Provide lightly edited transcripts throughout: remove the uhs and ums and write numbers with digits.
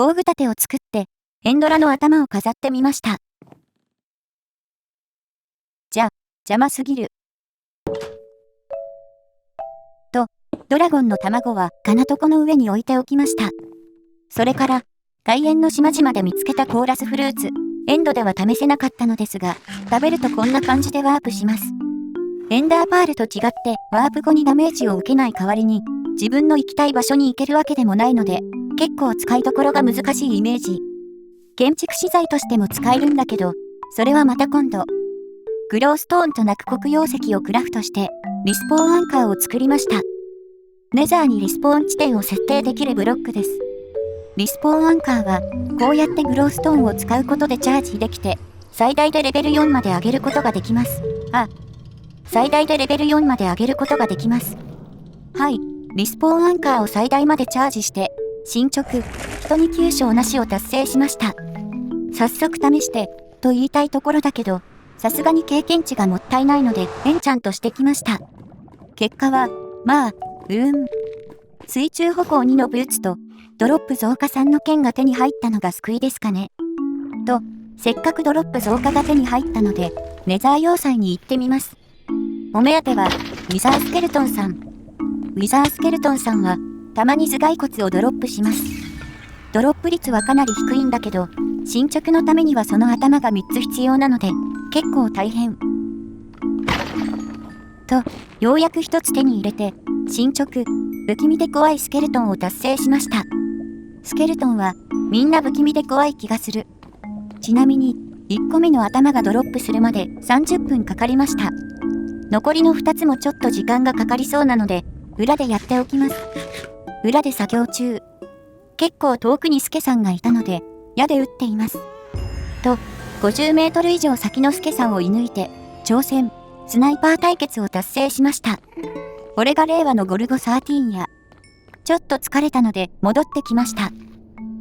防具立てを作って、エンドラの頭を飾ってみました。邪魔すぎる。と、ドラゴンの卵は金床の上に置いておきました。それから、海縁の島々で見つけたコーラスフルーツ、エンドでは試せなかったのですが、食べるとこんな感じでワープします。エンダーパールと違ってワープ後にダメージを受けない代わりに、自分の行きたい場所に行けるわけでもないので、結構使いどころが難しいイメージ。建築資材としても使えるんだけど、それはまた今度。グローストーンと泣く黒曜石をクラフトして、リスポーンアンカーを作りました。ネザーにリスポーン地点を設定できるブロックです。リスポーンアンカーは、こうやってグローストーンを使うことでチャージできて、最大でレベル4まで上げることができます。最大でレベル4まで上げることができます。はい、リスポーンアンカーを最大までチャージして、進捗、人に9勝なしを達成しました。早速試して、と言いたいところだけど、さすがに経験値がもったいないので、エンチャントしてきました。結果は、水中歩行2のブーツと、ドロップ増加3の剣が手に入ったのが救いですかね。と、せっかくドロップ増加が手に入ったので、ネザー要塞に行ってみます。お目当ては、ウィザースケルトンさん。ウィザースケルトンさんは、たまに頭蓋骨をドロップします。ドロップ率はかなり低いんだけど、進捗のためにはその頭が3つ必要なので、結構大変。と、ようやく1つ手に入れて、進捗、不気味で怖いスケルトンを達成しました。スケルトンは、みんな不気味で怖い気がする。ちなみに、1個目の頭がドロップするまで30分かかりました。残りの2つもちょっと時間がかかりそうなので、裏でやっておきます。裏で作業中。結構遠くにスケさんがいたので、矢で撃っています。と、50メートル以上先のスケさんを射抜いて、挑戦、スナイパー対決を達成しました。これが令和のゴルゴ13や。ちょっと疲れたので戻ってきました。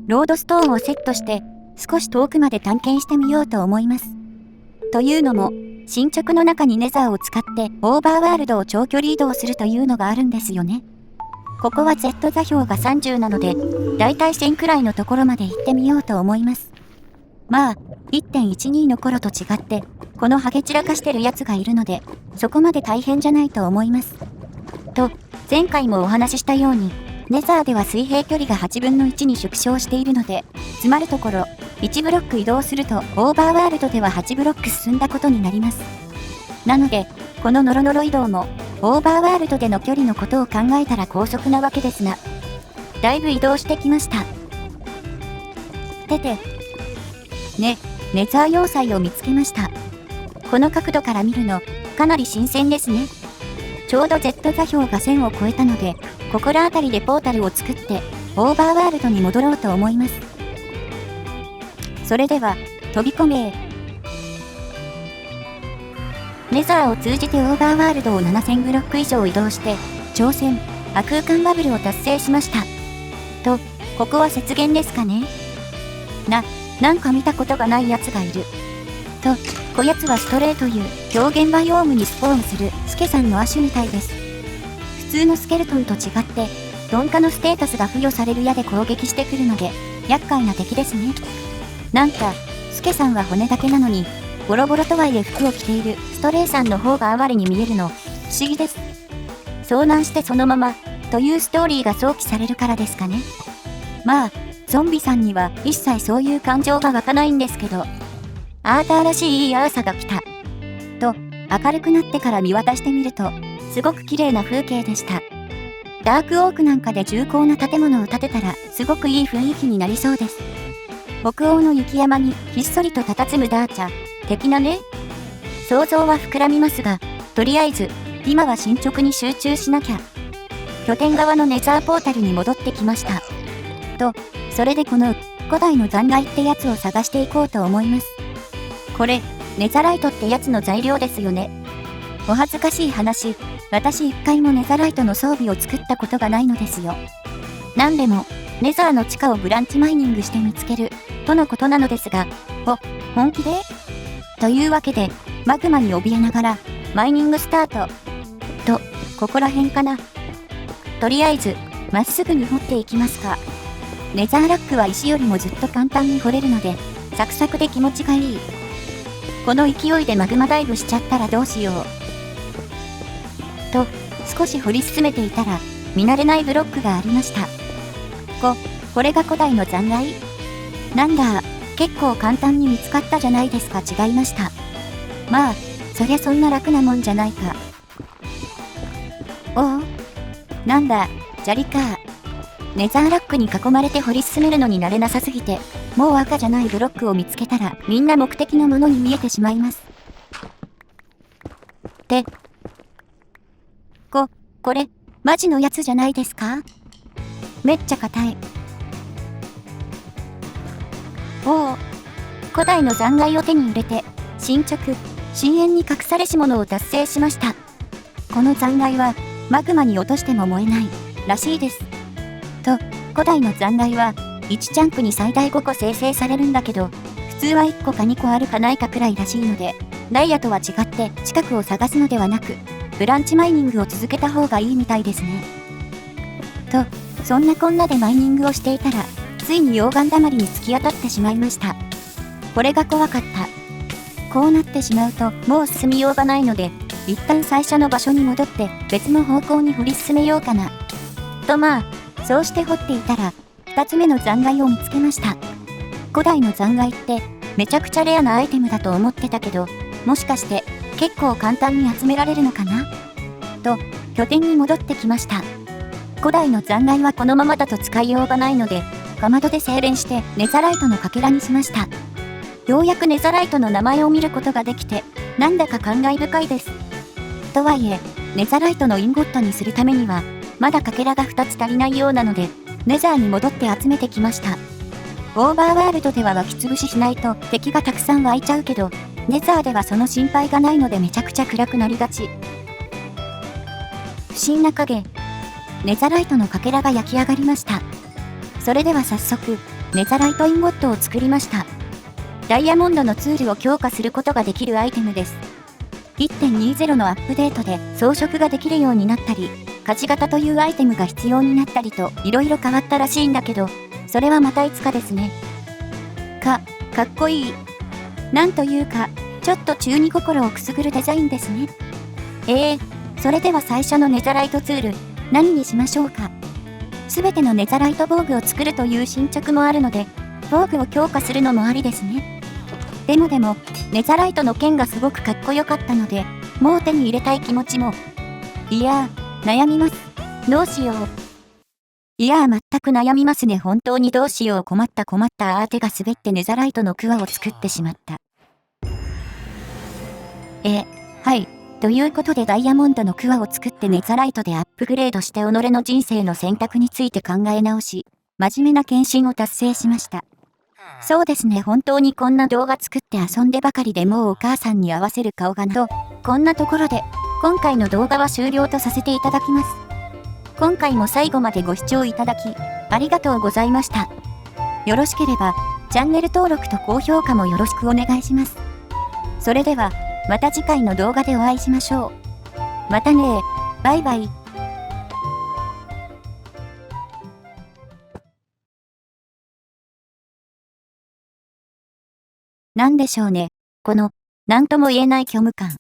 ロードストーンをセットして、少し遠くまで探検してみようと思います。というのも、進捗の中にネザーを使ってオーバーワールドを長距離移動するというのがあるんですよね。ここは Z 座標が30なので、だいたい1000くらいのところまで行ってみようと思います。1.12 の頃と違って、このハゲ散らかしてるやつがいるので、そこまで大変じゃないと思います。と、前回もお話ししたように、ネザーでは水平距離が8分の1に縮小しているので、つまるところ、1ブロック移動するとオーバーワールドでは8ブロック進んだことになります。なので、このノロノロ移動も、オーバーワールドでの距離のことを考えたら高速なわけですが、だいぶ移動してきました。ネザー要塞を見つけました。この角度から見るの、かなり新鮮ですね。ちょうど Z 座標が1000を超えたので、ここら辺りでポータルを作って、オーバーワールドに戻ろうと思います。それでは、飛び込め。ネザーを通じてオーバーワールドを7000ブロック以上移動して、挑戦、亜空間バブルを達成しました。と、ここは雪原ですかね。なんか見たことがないやつがいる。と、こやつはストレーという表現バイオームにスポーンするスケさんの亜種みたいです。普通のスケルトンと違って、鈍化のステータスが付与される矢で攻撃してくるので、厄介な敵ですね。なんか、スケさんは骨だけなのに、ボロボロとはいえ服を着ているストレイさんの方が哀れに見えるの、不思議です。遭難してそのまま、というストーリーが想起されるからですかね。ゾンビさんには一切そういう感情が湧かないんですけど、アーターらしいいい朝が来た。と、明るくなってから見渡してみると、すごく綺麗な風景でした。ダークオークなんかで重厚な建物を建てたら、すごくいい雰囲気になりそうです。北欧の雪山にひっそりと佇むダーチャ、的なね。想像は膨らみますが、とりあえず、今は進捗に集中しなきゃ。拠点側のネザーポータルに戻ってきました。と、それでこの古代の残骸ってやつを探していこうと思います。これ、ネザライトってやつの材料ですよね。お恥ずかしい話、私一回もネザライトの装備を作ったことがないのですよ。なんでも、ネザーの地下をブランチマイニングして見つける、とのことなのですが、本気で？というわけで、マグマに怯えながら、マイニングスタート。と、ここら辺かな。とりあえず、まっすぐに掘っていきますか。ネザーラックは石よりもずっと簡単に掘れるので、サクサクで気持ちがいい。この勢いでマグマダイブしちゃったらどうしよう。と、少し掘り進めていたら、見慣れないブロックがありました。これが古代の残骸？なんだ、結構簡単に見つかったじゃないですか。違いました。まあ、そりゃそんな楽なもんじゃないか。おお、なんだ、砂利か。ネザーラックに囲まれて掘り進めるのに慣れなさすぎて、もう赤じゃないブロックを見つけたらみんな目的のものに見えてしまいます。ってこれ、マジのやつじゃないですか？めっちゃ硬い。おお、古代の残骸を手に入れて、進捗、深淵に隠されし者を達成しました。この残骸は、マグマに落としても燃えない、らしいです。と、古代の残骸は、1チャンクに最大5個生成されるんだけど、普通は1個か2個あるかないかくらいらしいので、ダイヤとは違って近くを探すのではなく、ブランチマイニングを続けた方がいいみたいですね。と、そんなこんなでマイニングをしていたら、ついに溶岩だまりに突き当たってしまいました。これが怖かった。こうなってしまうと、もう進みようがないので、一旦最初の場所に戻って別の方向に掘り進めようかな。とまあ、そうして掘っていたら、2つ目の残骸を見つけました。古代の残骸ってめちゃくちゃレアなアイテムだと思ってたけど、もしかして結構簡単に集められるのかなと、拠点に戻ってきました。古代の残骸はこのままだと使いようがないので、かまどで精錬してネザライトのかけらにしました。ようやくネザライトの名前を見ることができて、なんだか感慨深いです。とはいえ、ネザライトのインゴットにするためには、まだかけらが2つ足りないようなので、ネザーに戻って集めてきました。オーバーワールドでは湧き潰ししないと敵がたくさん湧いちゃうけど、ネザーではその心配がないのでめちゃくちゃ暗くなりがち。不審な影。ネザライトのかけらが焼き上がりました。それでは早速、ネザライトインゴットを作りました。ダイヤモンドのツールを強化することができるアイテムです。1.20 のアップデートで装飾ができるようになったり、勝ち型というアイテムが必要になったりと色々変わったらしいんだけど、それはまたいつかですね。かっこいい。なんというか、ちょっと中二心をくすぐるデザインですね。それでは最初のネザライトツール、何にしましょうか。すべてのネザライト防具を作るという進捗もあるので、防具を強化するのもありですね。でも、ネザライトの剣がすごくかっこよかったので、もう手に入れたい気持ちも。いやー、悩みます。どうしよう。いやー、全く悩みますね。本当にどうしよう。困った。手が滑ってネザライトのクワを作ってしまった。はい。ということでダイヤモンドのクワを作ってネザライトでアップグレードして己の人生の選択について考え直し、真面目な検診を達成しました。そうですね。本当にこんな動画作って遊んでばかりでもうお母さんに合わせる顔がなと、こんなところで、今回の動画は終了とさせていただきます。今回も最後までご視聴いただき、ありがとうございました。よろしければ、チャンネル登録と高評価もよろしくお願いします。それでは、また次回の動画でお会いしましょう。またねー。バイバイ。なんでしょうね。この、なんとも言えない虚無感。